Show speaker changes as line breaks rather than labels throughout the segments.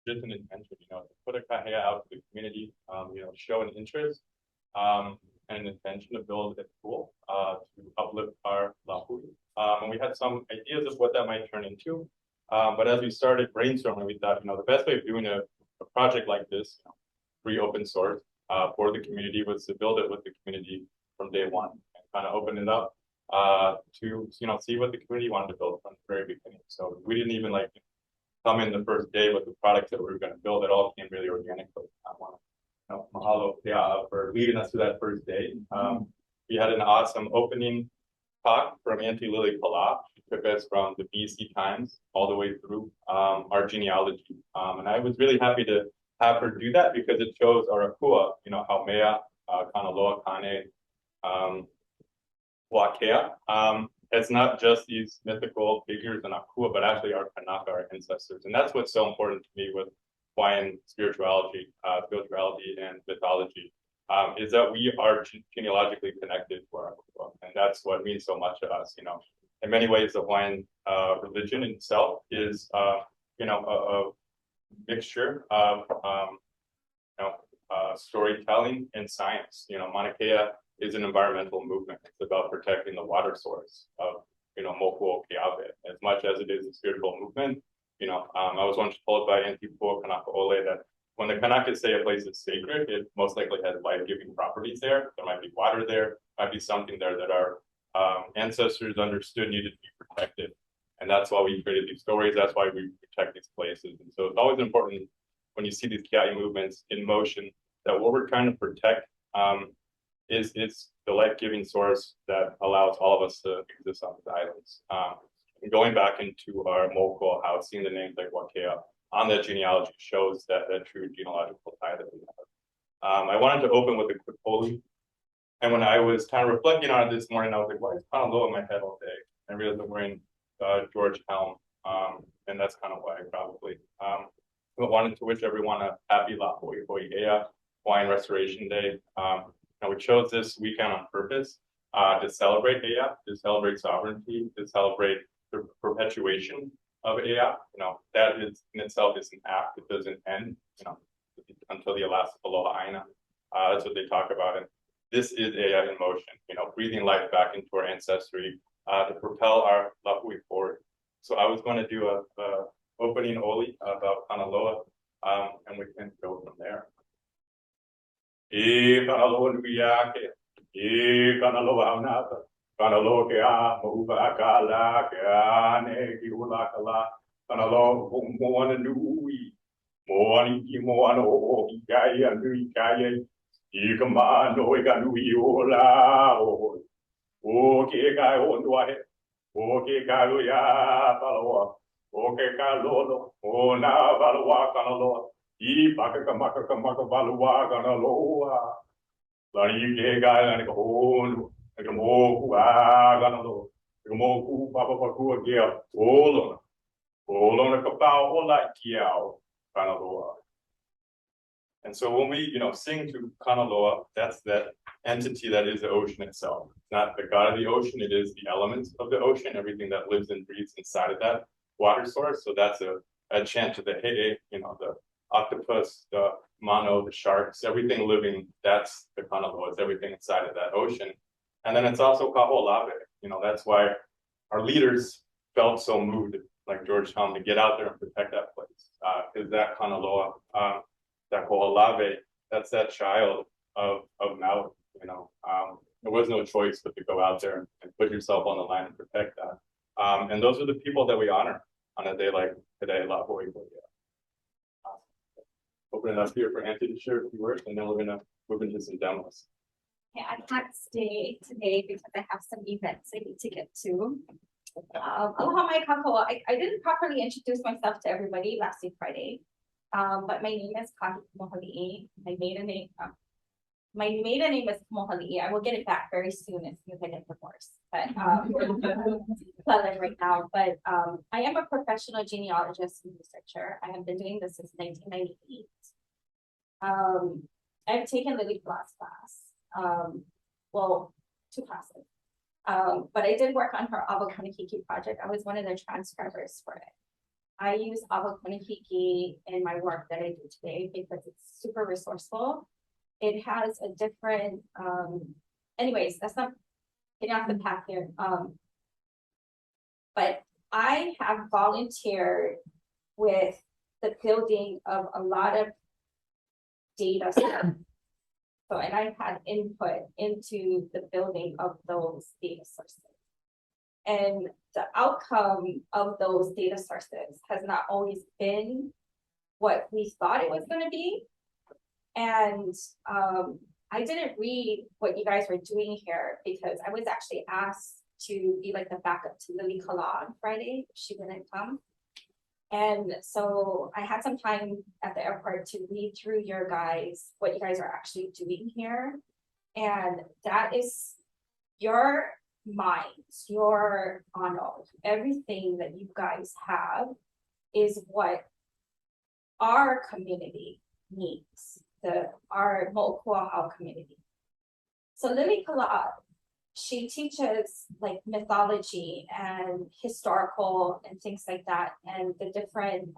just an intention, to put a kahea out to the community, show an interest and an intention to build a tool to uplift our lahui. And we had some ideas of what that might turn into. But as we started brainstorming, we thought, the best way of doing a project like this, free open source for the community, was to build it with the community from day one and kind of open it up to see what the community wanted to build from the very beginning. So we didn't even come in the first day with the products that we were going to build. It all came really organically. I want to mahalo Pia for leading us to that first day. We had an awesome opening talk from Auntie Lily Pala. She took us from the BC times all the way through our genealogy. And I was really happy to have her do that because it shows our akua, how Maiʻa, Kanaloa, Kane, Wakea. It's not just these mythical figures in akua, but actually our kanaka, our ancestors. And that's what's so important to me with Hawaiian spirituality and mythology, is that we are genealogically connected to our akua. And that's what means so much to us. In many ways, the Hawaiian religion itself is, a mixture of, storytelling and science. Mauna Kea is an environmental movement. It's about protecting the water source of, Moʻokūʻauhau, as much as it is a spiritual movement. I was once told by Auntie Pua Kanakaʻole that when the Kanakas say a place is sacred, it most likely has life-giving properties there. There might be water there, might be something there that our ancestors understood needed to be protected. And that's why we created these stories. That's why we protect these places. And so it's always important when you see these kiai movements in motion that what we're trying to protect is the life-giving source that allows all of us to exist on these islands. And going back into our Moʻokūʻauhau, seeing the names like Wakea on that genealogy shows that true genealogical tie that we have. I wanted to open with a quick holy. And when I was kind of reflecting on it this morning, I was like, why is Honolulu in my head all day? I realized I'm wearing George Helm, and that's kind of why probably. I wanted to wish everyone a happy La Hoʻoia Hawaiian Restoration Day. We chose this weekend on purpose to celebrate Ea, to celebrate sovereignty, to celebrate the perpetuation of Ea. That is in itself is an act. It doesn't end, until the last aloha aina. That's what they talk about. And this is Ea in motion, breathing life back into our ancestry to propel our lahui forward. So I was going to do a opening oli about Kanaloa, and we can go from there. E Kanaloa nuiake, e Kanaloa haunata, Kanaloa ke a maupa akala ke a ne ki ulakala, Kanaloa moana nui, moani ki moana o ki kaya nui kaya, I ka mano I ka nui ola o ke kai o nuahe, o ke kai lo ya paloa, o ke kai lolo, o na paloa Kanaloa. I paka ka maka balua kana loa. Lani ke ga lani ka honu. Ka mo ku a kana lo. Ka mo ku papa ku ke olo. Olo na ka pa ola kiao kana loa. And so when we, sing to Kanaloa, that's that entity that is the ocean itself. It's not the god of the ocean, it is the elements of the ocean, everything that lives and breathes inside of that water source. So that's a chant to the He'e, the octopus, the mano, the sharks, everything living, that's the Kanaloa, it's everything inside of that ocean. And then it's also kaho'olawe, that's why our leaders felt so moved, like George Helm, to get out there and protect that place. Because that Kanaloa, that kaho'olawe, that's that child of Maui, there was no choice but to go out there and put yourself on the line and protect that. And those are the people that we honor on a day like today, La Hoʻoia. Open it up here for Auntie to share a few words, and then we're going to move into some demos.
Yeah, I can't stay today because I have some events I need to get to. Aloha mai kākoa. I didn't properly introduce myself to everybody last week Friday, but my name is Kahi Mohali'i. My maiden name is Mohali'i. I will get it back very soon as soon as I get divorced. But tell them right now. But I am a professional genealogist and researcher. I have been doing this since 1998. I've taken Lily Glass class. Well, 2 classes. But I did work on her Awakanakiki project. I was one of the transcribers for it. I use Awakonahiki in my work that I do today because it's super resourceful. It has a different, anyways, that's not getting off the path here. But I have volunteered with the building of a lot of data sets. So, and I've had input into the building of those data sources. And the outcome of those data sources has not always been what we thought it was going to be. And I didn't read what you guys were doing here because I was actually asked to be like the backup to Lily Kala on Friday. She didn't come. And so I had some time at the airport to read through what you guys are actually doing here. And that is your minds, your honor, everything that you guys have is what our community needs, our Moʻokūʻauhau community. So Lily Kala, she teaches like mythology and historical and things like that, and the different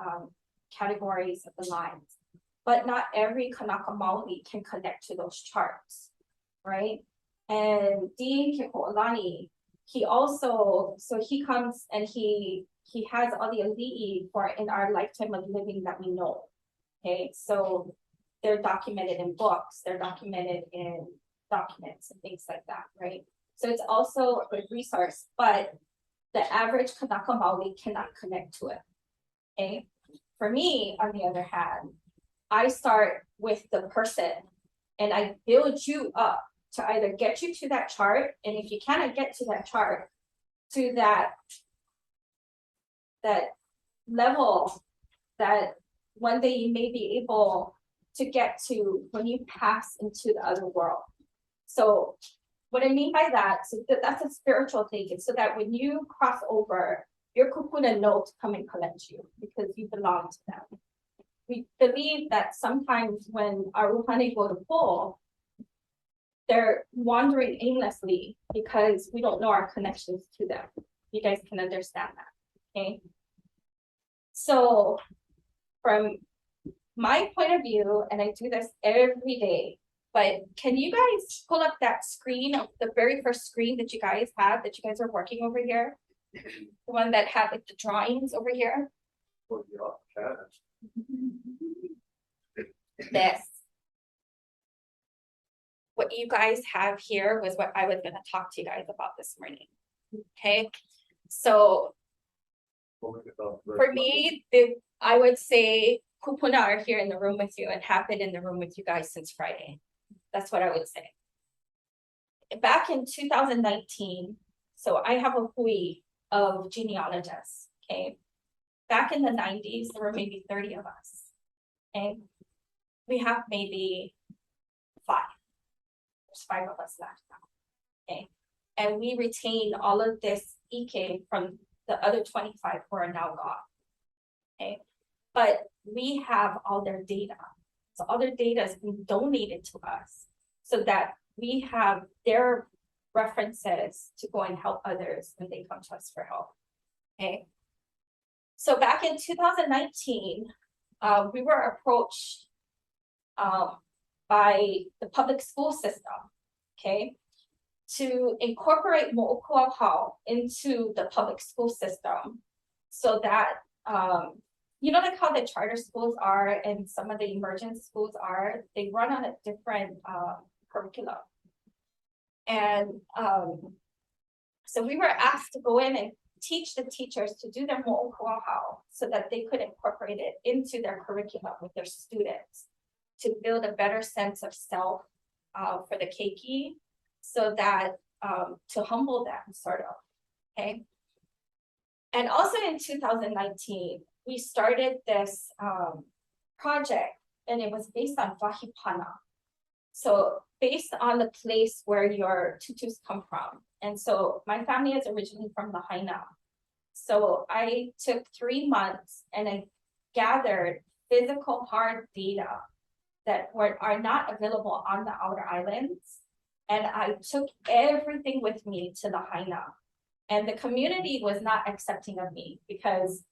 categories of the lines. But not every Kanaka Maoli can connect to those charts, right? And Dean Keko'olani, he also, so he comes and he has all the ali'i for in our lifetime of living that we know. Okay, so they're documented in books, they're documented in documents and things like that, right? So it's also a good resource, but the average Kanaka Maoli cannot connect to it. Okay. For me, on the other hand, I start with the person and I build you up to either get you to that chart, and if you cannot get to that chart, to that level that one day you may be able to get to when you pass into the other world. So what I mean by that, so that's a spiritual thing. It's so that when you cross over, your kupuna know to come and collect you because you belong to them. We believe that sometimes when our ruhane go to pull, they're wandering aimlessly because we don't know our connections to them. You guys can understand that, okay? So from my point of view, and I do this every day, but can you guys pull up that screen, the very first screen that you guys have, that you guys are working over here? The one that had like the drawings over here? This. What you guys have here was what I was going to talk to you guys about this morning. Okay, so for me, I would say kupuna are here in the room with you and have been in the room with you guys since Friday. That's what I would say. Back in 2019, so I have a hui of genealogists, okay? Back in the 90s, there were maybe 30 of us, okay? We have maybe 5. There's 5 of us left now, okay? And we retain all of this ike from the other 25 who are now gone, okay? But we have all their data. So all their data has been donated to us so that we have their references to go and help others when they come to us for help, okay? So back in 2019, we were approached by the public school system, okay, to incorporate Moʻokūʻauhau into the public school system so that, you know, like how the charter schools are and some of the emergent schools are, they run on a different curriculum. And so we were asked to go in and teach the teachers to do their Moʻokūʻauhau so that they could incorporate it into their curriculum with their students to build a better sense of self for the keiki, so that to humble them, sort of, okay? And also in 2019, we started this project, and it was based on wahipana. So based on the place where your tutus come from. And so my family is originally from Lahaina. So I took 3 months and I gathered physical hard data that are not available on the outer islands. And I took everything with me to Lahaina. And the community was not accepting of me because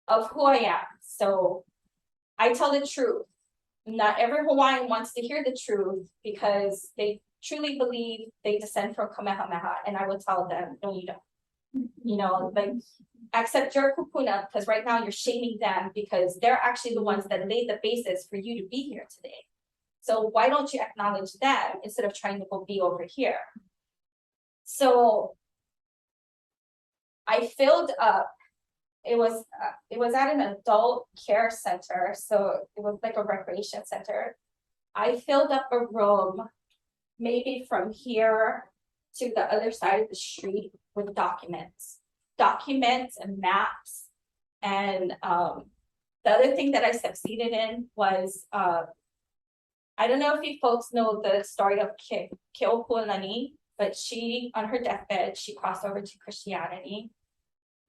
of who I am. So I tell the truth. Not every Hawaiian wants to hear the truth because they truly believe they descend from Kamehameha, and I will tell them, no, you don't. You know, like, accept your kupuna, because right now you're shaming them because they're actually the ones that laid the basis for you to be here today. So why don't you acknowledge them instead of trying to go be over here? So I filled up. It was at an adult care center, so it was like a recreation center. I filled up a room, maybe from here to the other side of the street, with documents and maps. And the other thing that I succeeded in was, I don't know if you folks know the story of Keopuolani, but she, on her deathbed, she crossed over to Christianity.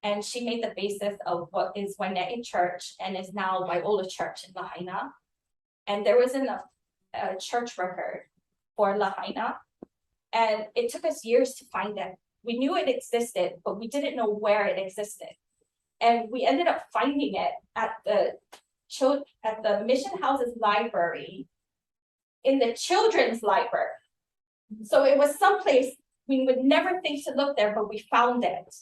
And she made the basis of what is Waiʻa Church and is now Moʻōlelo Church in Lahaina. And there wasn't a church record for Lahaina. And it took us years to find it. We knew it existed, but we didn't know where it existed. And we ended up finding it at the Mission House's library, in the children's library. So it was someplace we would never think to look there, but we found it,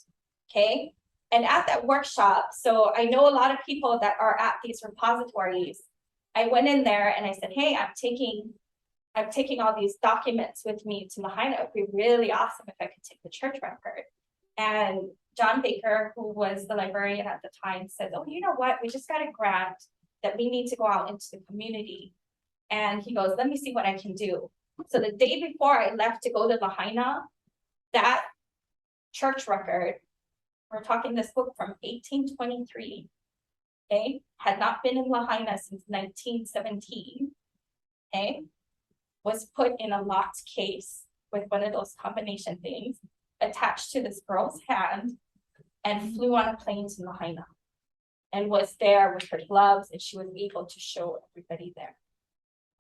okay? And at that workshop, so I know a lot of people that are at these repositories. I went in there and I said, hey, I'm taking all these documents with me to Lahaina. It would be really awesome if I could take the church record. And John Baker, who was the librarian at the time, said, oh, you know what? We just got a grant that we need to go out into the community. And he goes, let me see what I can do. So the day before I left to go to Lahaina, that church record, we're talking this book from 1823, okay, had not been in Lahaina since 1917, okay, was put in a locked case with one of those combination things, attached to this girl's hand, and flew on a plane to Lahaina, and was there with her gloves, and she was able to show everybody there.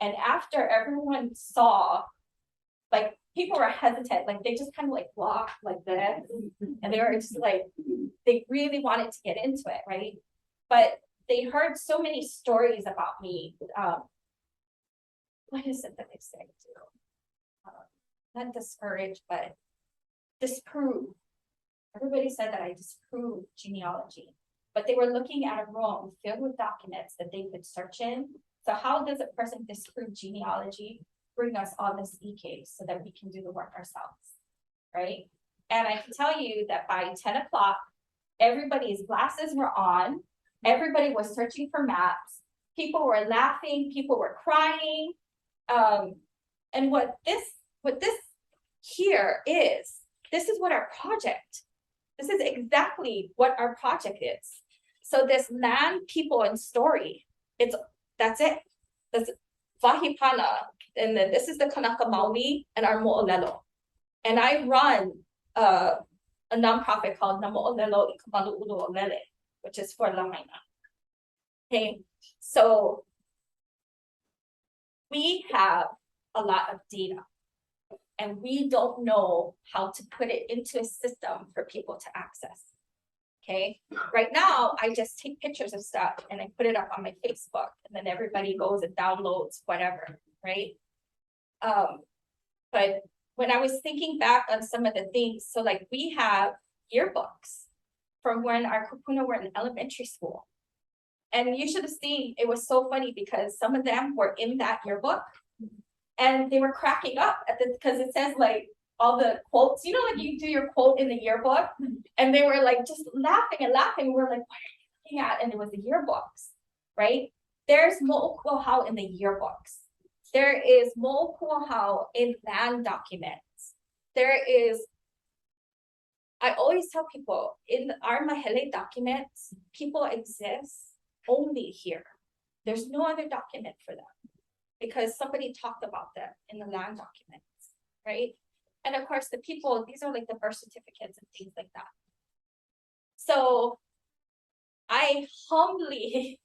And after everyone saw, like, people were hesitant, like they just kind of like walked like this, and they were just like, they really wanted to get into it, right? But they heard so many stories about me. What is it that they say? Not discourage, but disprove. Everybody said that I disproved genealogy, but they were looking at a room filled with documents that they could search in. So how does a person disprove genealogy? Bring us all this e-case so that we can do the work ourselves, right? And I can tell you that by 10 o'clock, everybody's glasses were on. Everybody was searching for maps. People were laughing. People were crying. And what this here is, this is what our project. This is exactly what our project is. So this land, people, and story. That's it. That's Wahipana. And then this is the Kanaka Maoli and our Moʻōlelo. And I run a nonprofit called Na Moʻōlelo I Kamaluʻulu Olele, which is for Lahaina. Okay, so we have a lot of data, and we don't know how to put it into a system for people to access. Okay, right now I just take pictures of stuff and I put it up on my Facebook, and then everybody goes and downloads whatever, right? But when I was thinking back on some of the things, so like we have yearbooks from when our kupuna were in elementary school. And you should have seen, it was so funny because some of them were in that yearbook and they were cracking up at because it says like all the quotes, you know, like you do your quote in the yearbook, and they were like just laughing and laughing. We're like, what are you looking at? And it was the yearbooks, right? There's Moʻokūʻauhau in the yearbooks. There is Moʻokūʻauhau in land documents. There is, I always tell people, in our Mahele documents, people exist only here. There's no other document for them because somebody talked about them in the land documents, right? And of course, the people, these are like the birth certificates and things like that. So I humbly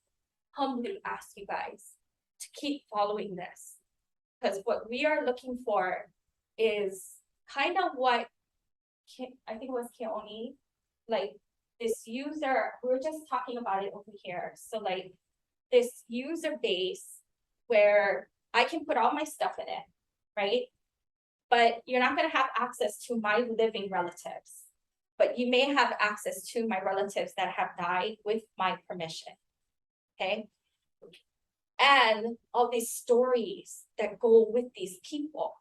ask you guys to keep following this, because what we are looking for is kind of what I think it was Keone, like this user, we were just talking about it over here. So like this user base where I can put all my stuff in it, right? But you're not gonna have access to my living relatives. But you may have access to my relatives that have died with my permission, okay? And all these stories that go with these people.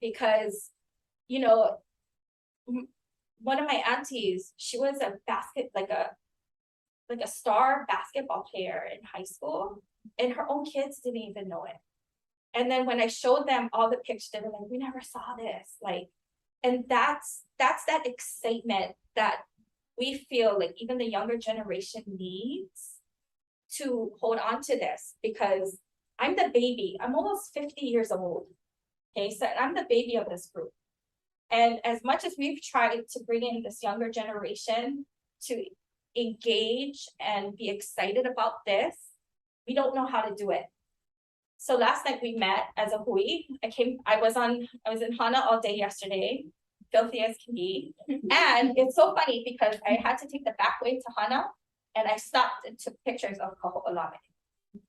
Because, you know, one of my aunties, she was a like a star basketball player in high school, and her own kids didn't even know it. And then when I showed them all the pictures, they were like, we never saw this. Like, and that's that excitement that we feel like even the younger generation needs to hold on to this, because I'm the baby. I'm almost 50 years old. Okay, so I'm the baby of this group. And as much as we've tried to bring in this younger generation to engage and be excited about this, we don't know how to do it. So last night we met as a hui. I was in Hana all day yesterday, filthy as can be. And it's so funny because I had to take the back way to Hana, and I stopped and took pictures of Kaho'olawe.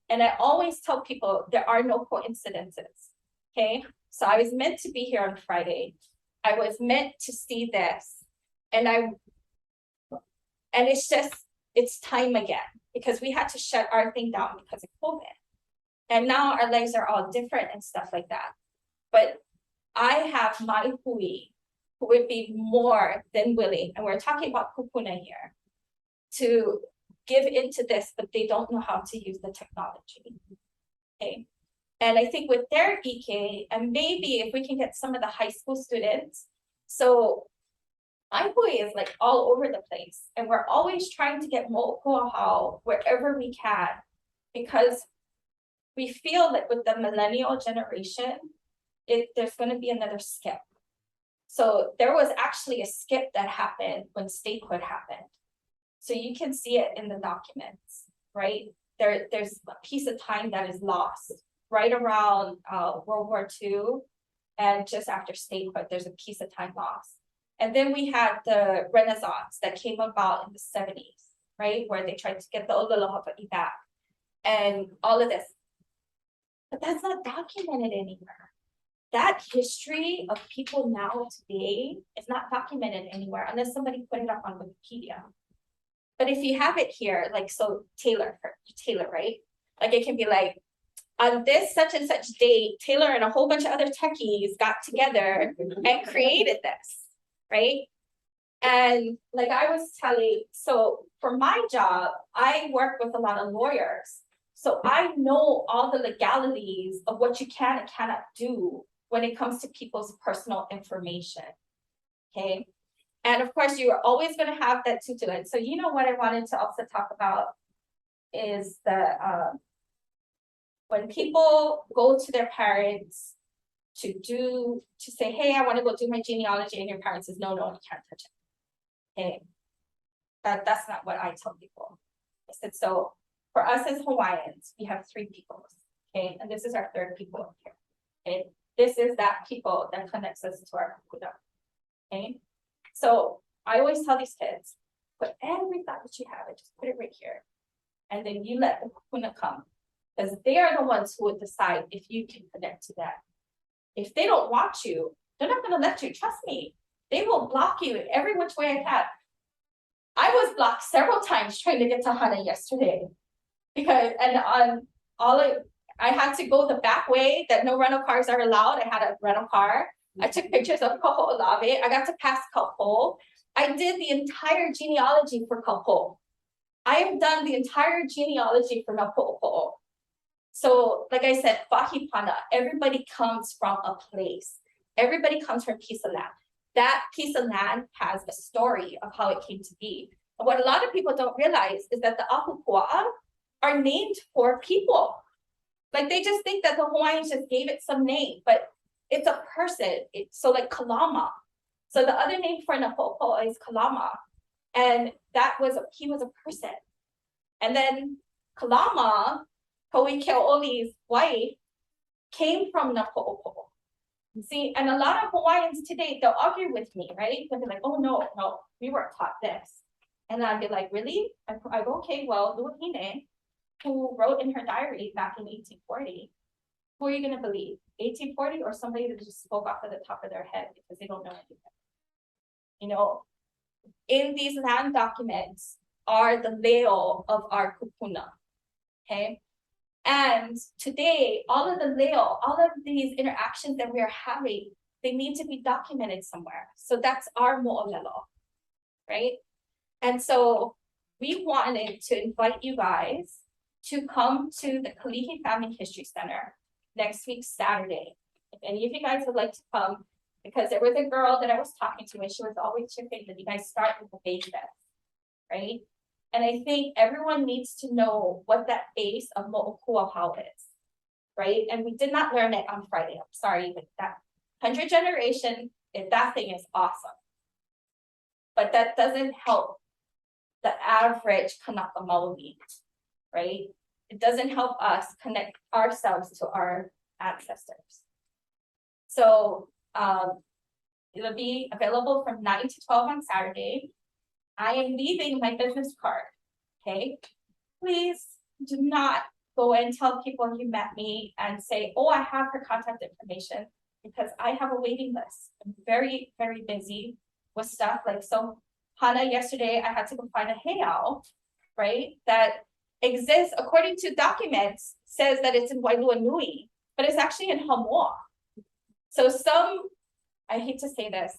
And I always tell people there are no coincidences. Okay, so I was meant to be here on Friday. I was meant to see this, and it's time again, because we had to shut our thing down because of COVID. And now our lives are all different and stuff like that. But I have my hui who would be more than willing, and we're talking about kupuna here, to give into this, but they don't know how to use the technology. Okay. And I think with their ike, and maybe if we can get some of the high school students, so my hui is like all over the place, and we're always trying to get moʻokūʻauhau wherever we can, because we feel that with the millennial generation, there's going to be another skip. So there was actually a skip that happened when statehood happened. So you can see it in the documents, right? There's a piece of time that is lost right around World War II, and just after statehood, there's a piece of time lost. And then we had the Renaissance that came about in the 70s, right? Where they tried to get the Moʻōlelo Hawaii back and all of this. But that's not documented anywhere. That history of people now today is not documented anywhere unless somebody put it up on Wikipedia. But if you have it here, like, so Taylor, right? Like it can be like, on this such and such date, Taylor and a whole bunch of other techies got together and created this, right? And like I was telling, so for my job, I work with a lot of lawyers. So I know all the legalities of what you can and cannot do when it comes to people's personal information, okay? And of course, you are always going to have that tutelage. So you know what I wanted to also talk about is the when people go to their parents to say, hey, I want to go do my genealogy, and your parents says, no, you can't touch it. Okay, that's not what I tell people. I said, so for us as Hawaiians, we have 3 peoples, okay, and this is our 3rd people here. Okay, this is that people that connects us to our kupuna. Okay, so I always tell these kids, put every thought that you have and just put it right here, and then you let the kupuna come, because they are the ones who would decide if you can connect to that. If they don't want you, they're not going to let you. Trust me, they will block you in every which way I can. I was blocked several times trying to get to Hana yesterday, because on all I had to go the back way that no rental cars are allowed. I had a rental car. I took pictures of Kaho'olawe. I got to pass Kaupo. I did the entire genealogy for Kaupo. I have done the entire genealogy for Moʻokūʻauhau. So, like I said, Wahipana, everybody comes from a place. Everybody comes from a piece of land. That piece of land has a story of how it came to be. And what a lot of people don't realize is that the ahupua'a are named for people. Like they just think that the Hawaiians just gave it some name, but it's a person. So like Kalama. So the other name for Napopo is Kalama. And he was a person. And then Kalama, Kauikeaoli's wife, came from Napo'opo. See, and a lot of Hawaiians today, they'll argue with me, right? But they're like, oh no, we weren't taught this. And I'd be like, really? I go, okay, well, Luahine, who wrote in her diary back in 1840, who are you gonna believe? 1840 or somebody that just spoke off of the top of their head because they don't know anything? You know, in these land documents are the leo of our kupuna, okay? And today, all of the leo, all of these interactions that we are having, they need to be documented somewhere. So that's our moʻolelo, right? And so we wanted to invite you guys to come to the Kalihi Family History Center next week, Saturday. If any of you guys would like to come, because there was a girl that I was talking to and she was always chipping that you guys start with the base, right? And I think everyone needs to know what that base of Moʻokūʻauhau is, right? And we did not learn it on Friday. I'm sorry, but that 100 generation, that thing is awesome. But that doesn't help the average Kanaka Maoli, right? It doesn't help us connect ourselves to our ancestors. So it'll be available from 9 to 12 on Saturday. I am leaving my business card, okay? Please do not go and tell people you met me and say, oh, I have her contact information, because I have a waiting list. I'm very, very busy with stuff. Like, so Hana, yesterday, I had to go find a heiau, right? That exists according to documents, says that it's in Wailuanui, but it's actually in Hamoa. So I hate to say this,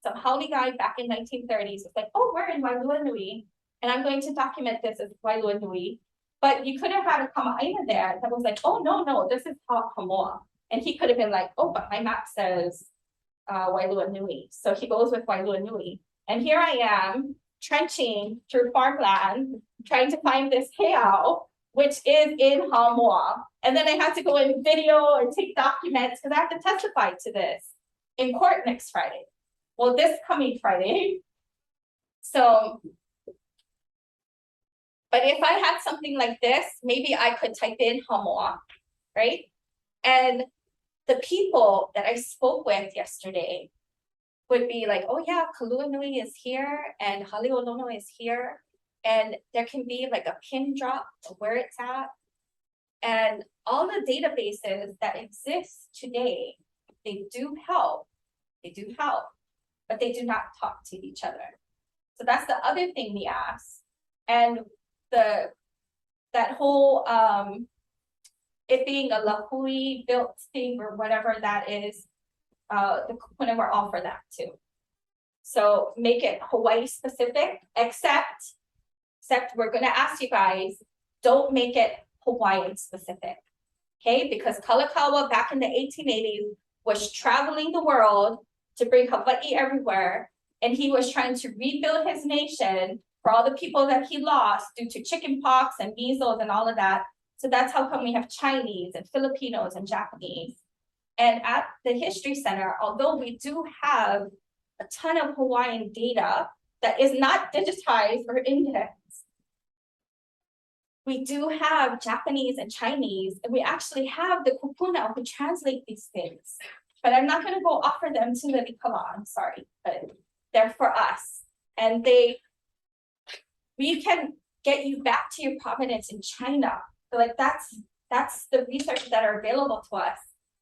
some haole guy back in 1930s was like, oh, we're in Wailuanui, and I'm going to document this as Wailuanui. But you could have had a kama'aina there that was like, oh, no, this is Hamoa. And he could have been like, oh, but my map says Wailuanui. So he goes with Wailuanui. And here I am trenching through farmland, trying to find this heiau, which is in Hamoa. And then I had to go in video and take documents because I have to testify to this in court next Friday. Well, this coming Friday. So, but if I had something like this, maybe I could type in Hamoa, right? And the people that I spoke with yesterday would be like, oh yeah, Kaluanui is here and Haleolono is here. And there can be like a pin drop of where it's at. And all the databases that exist today, they do help, but they do not talk to each other. So that's the other thing we ask. And that whole, it being a lahui built thing or whatever that is, the kupuna, we're all for that too. So make it Hawaii specific, except we're gonna ask you guys, don't make it Hawaiian specific, okay? Because Kalakaua back in the 1880s was traveling the world to bring Hawaii everywhere, and he was trying to rebuild his nation for all the people that he lost due to chicken pox and measles and all of that. So that's how come we have Chinese and Filipinos and Japanese. And at the History Center, although we do have a ton of Hawaiian data that is not digitized or indexed, we do have Japanese and Chinese, and we actually have the kupuna who translate these things. But I'm not gonna go offer them to the Likala, I'm sorry, but they're for us. And we can get you back to your provenance in China. So like that's the research that are available to us,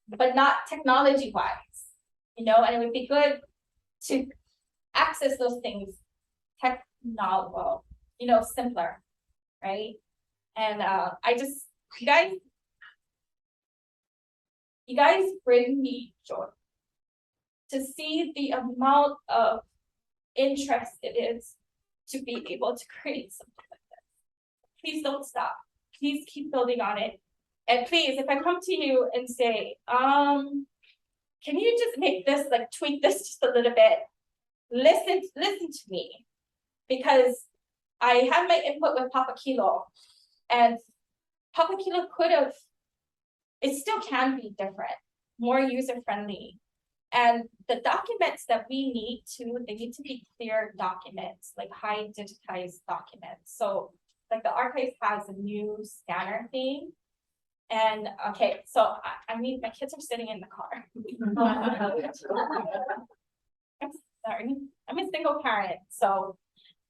but not technology-wise, you know, and it would be good to access those things simpler, right? And you guys bring me joy to see the amount of interest it is to be able to create something like this. Please don't stop. Please keep building on it. And please, if I come to you and say, can you just make this, like tweak this just a little bit? Listen to me, because I have my input with Papa Kilo, and Papa Kilo it still can be different, more user-friendly. And the documents that we need they need to be clear documents, like high digitized documents. So like the archives has a new scanner thing. And okay, so I mean, my kids are sitting in the car. I'm sorry, I'm a single parent. So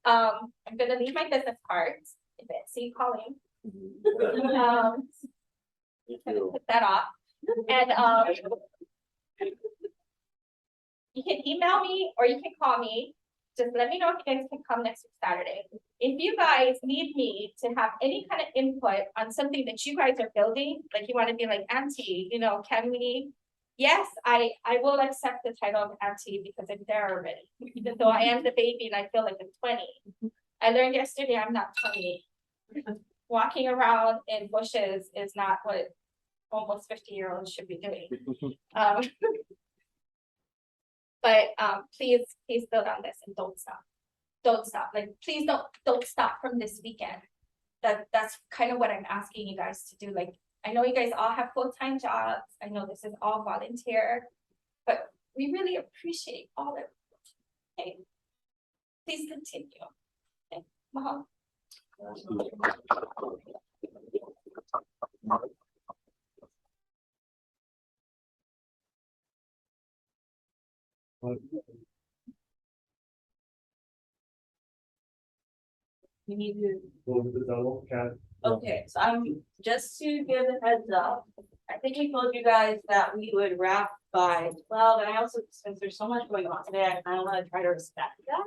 I'm gonna leave my business cards, if it's calling. You can put that off, and you can email me or you can call me. Just let me know if you guys can come next Saturday. If you guys need me to have any kind of input on something that you guys are building, like you want to be like, Auntie, you know, can we? Yes, I will accept the title of Auntie because I'm there already. Even though I am the baby and I feel like I'm 20. I learned yesterday I'm not 20. Walking around in bushes is not what almost 50-year-olds should be doing. But please build on this and don't stop. Don't stop. Like, please don't stop from this weekend. That's kind of what I'm asking you guys to do. Like, I know you guys all have full-time jobs. I know this is all volunteer, but we really appreciate all of it. Okay. Please continue. Okay. Mahalo.
We need to,
Go to the double cat.
okay, so I'm, just to give a heads up, I think we told you guys that we would wrap by 12, and I also, since there's so much going on today, I kind of want to try to respect that.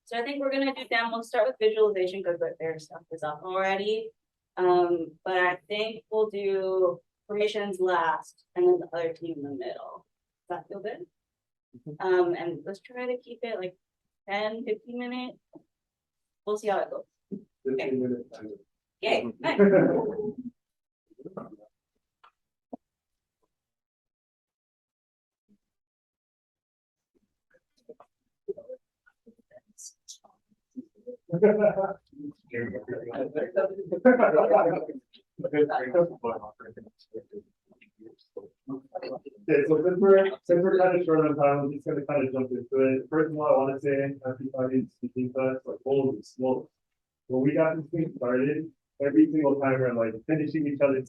So I think we're gonna do them, we'll start with visualization, because their stuff is up already. But I think we'll do formations last, and then the other team in the middle. Does that feel good? And let's try to keep it like 10-15 minutes. We'll see how it goes.
15 minutes.
Yay, nice.
Okay, so since we're kind of short on time, I'm just gonna kind of jump into it. First of all, I want to say everybody's speaking to us, like, holy smokes. When we got this thing started, every single time we're like finishing each other's